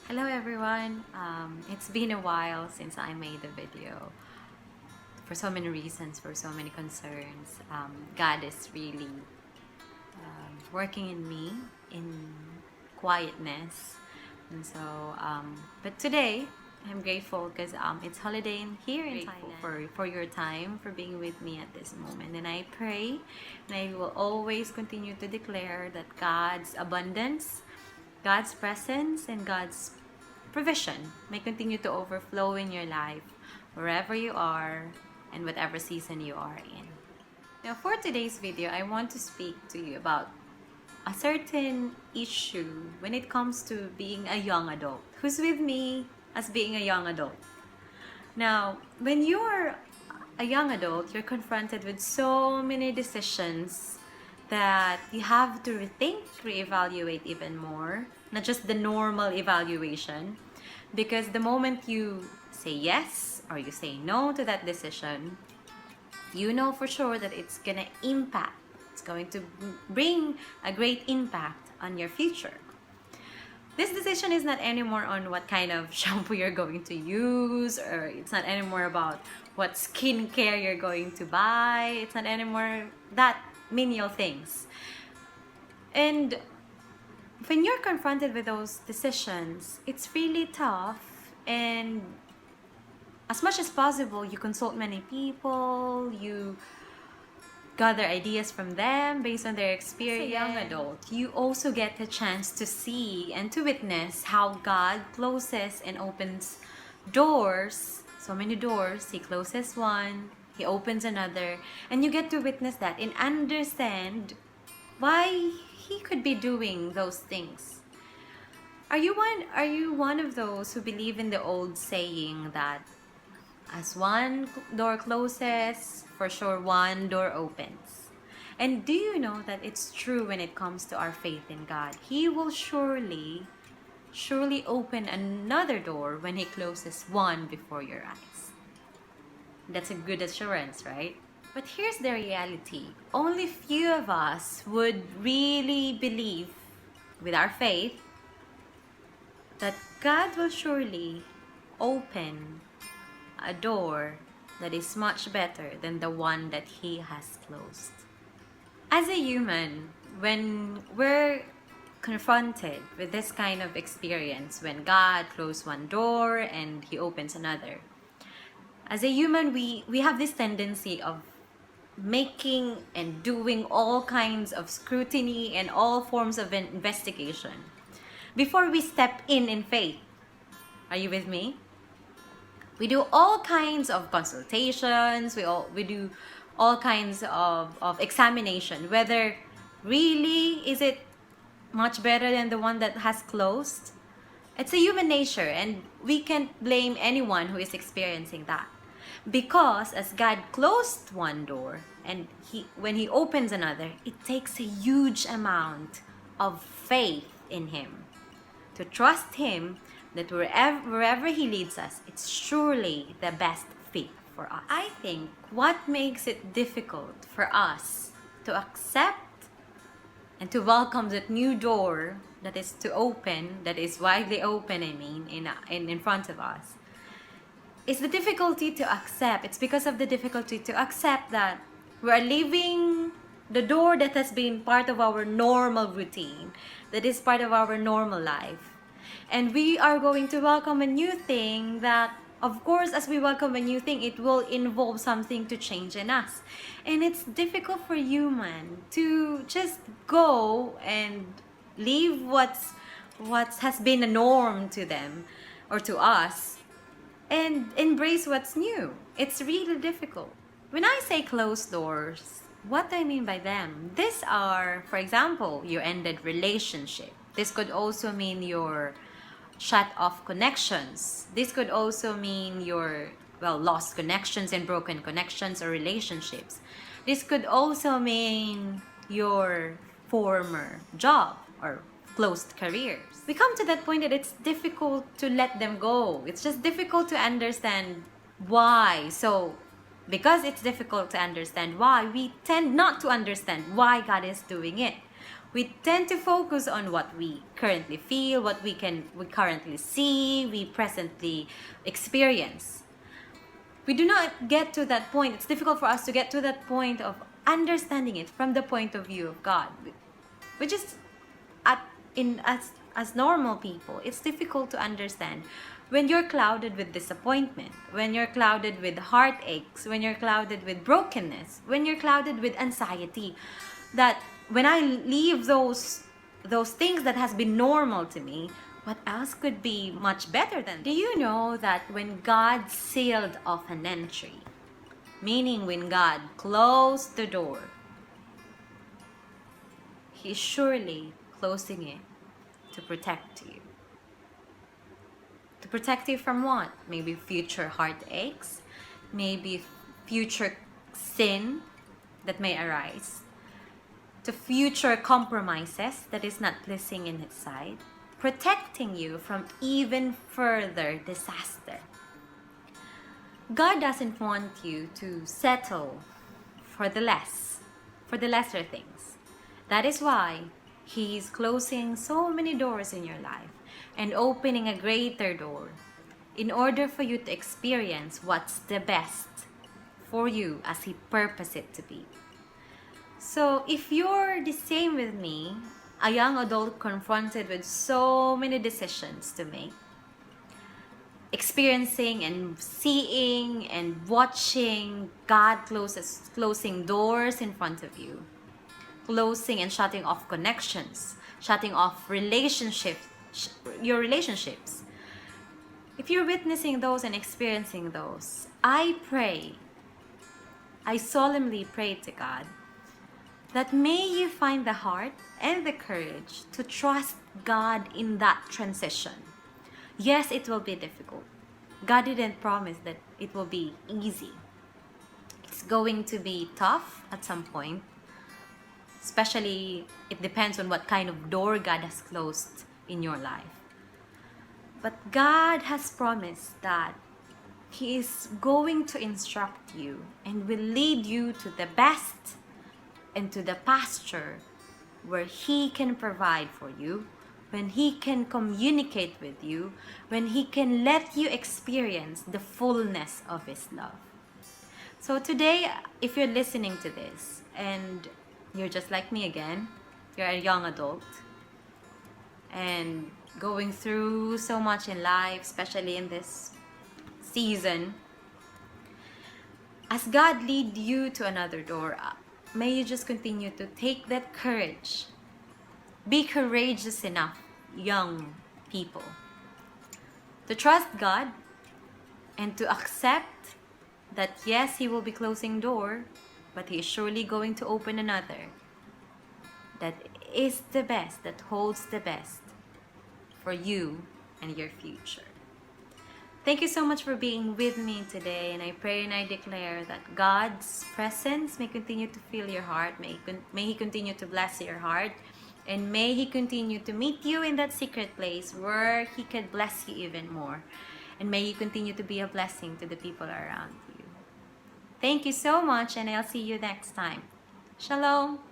Hello everyone. It's been a while since I made a video. For so many reasons, for so many concerns. God is really working in me in quietness. And so, but today, I'm grateful because it's holiday here in Thailand. For your time, for being with me at this moment. And I pray and I will always continue to declare that God's abundance, God's presence, and God's provision may continue to overflow in your life wherever you are and whatever season you are in. Now, for today's video, I want to speak to you about a certain issue when it comes to being a young adult. Who's with me as being a young adult? Now, when you're a young adult, you're confronted with so many decisions that you have to rethink, reevaluate even more, not just the normal evaluation. Because the moment you say yes or you say no to that decision, you know for sure that it's gonna impact, it's going to bring a great impact on your future. This decision is not anymore on what kind of shampoo you're going to use, or it's not anymore about what skincare you're going to buy. It's not anymore that menial things. And when you're confronted with those decisions, it's really tough. And as much as possible, you consult many people, you gather ideas from them based on their experience. As a young adult, you also get the chance to see and to witness how God closes and opens doors. So many doors. He closes one, He opens another, and you get to witness that and understand why He could be doing those things. Are you one of those who believe in the old saying that as one door closes, for sure one door opens? And do you know that it's true when it comes to our faith in God? He will surely open another door when He closes one before your eyes. That's a good assurance, right? But here's the reality. Only few of us would really believe with our faith that God will surely open a door that is much better than the one that He has closed. As a human, when we're confronted with this kind of experience, when God closed one door and He opens another, as a human, we have this tendency of making and doing all kinds of scrutiny and all forms of investigation before we step in faith. Are you with me? We do all kinds of consultations, we do all kinds of examination, whether really is it much better than the one that has closed. It's a human nature, and we can't blame anyone who is experiencing that. Because as God closed one door and when He opens another, it takes a huge amount of faith in Him, to trust Him that wherever He leads us, it's surely the best fit for us. I think what makes it difficult for us to accept and to welcome that new door that is to open, that is widely open, in front of us, is the difficulty to accept. It's because of the difficulty to accept that we are leaving the door that has been part of our normal routine, that is part of our normal life. And we are going to welcome a new thing that, of course, as we welcome a new thing, it will involve something to change in us. And it's difficult for human to just go and leave what has been a norm to them or to us and embrace what's new. It's really difficult. When I say closed doors, what do I mean by them? These are, for example, your ended relationship. This could also mean your shut off connections. This could also mean your, lost connections and broken connections or relationships. This could also mean your former job or closed careers. We come to that point that it's difficult to let them go. It's just difficult to understand why. So, because it's difficult to understand why, we tend not to understand why God is doing it. We tend to focus on what we currently feel, what we currently see, we presently experience. We do not get to that point. It's difficult for us to get to that point of understanding it from the point of view of God. We just as normal people, it's difficult to understand when you're clouded with disappointment, when you're clouded with heartaches, when you're clouded with brokenness, when you're clouded with anxiety, that when I leave those things that has been normal to me, what else could be much better than? Do you know that when God sealed off an entry, meaning when God closed the door, He's surely closing it to protect you. To protect you from what? Maybe future heartaches, maybe future sin that may arise, to future compromises that is not pleasing in His sight, protecting you from even further disaster. God doesn't want you to settle for the lesser things. That is why He's closing so many doors in your life and opening a greater door in order for you to experience what's the best for you as He purposed it to be. So if you're the same with me, a young adult confronted with so many decisions to make, experiencing and seeing and watching God closing doors in front of you, closing and shutting off connections, shutting off your relationships. If you're witnessing those and experiencing those, I solemnly pray to God that may you find the heart and the courage to trust God in that transition. Yes, it will be difficult. God didn't promise that it will be easy. It's going to be tough at some point. Especially, it depends on what kind of door God has closed in your life. But God has promised that He is going to instruct you and will lead you to the best and to the pasture where He can provide for you, when He can communicate with you, when He can let you experience the fullness of His love. So today, if you're listening to this and you're just like me again, you're a young adult and going through so much in life, especially in this season, as God lead you to another door, may you just continue to take that courage. Be courageous enough, young people, to trust God and to accept that yes, He will be closing door, but He is surely going to open another that is the best, that holds the best for you and your future. Thank you so much for being with me today, and I pray and I declare that God's presence may continue to fill your heart, may He continue to bless your heart, and may He continue to meet you in that secret place where He can bless you even more, and may you continue to be a blessing to the people around you. Thank you so much, and I'll see you next time. Shalom!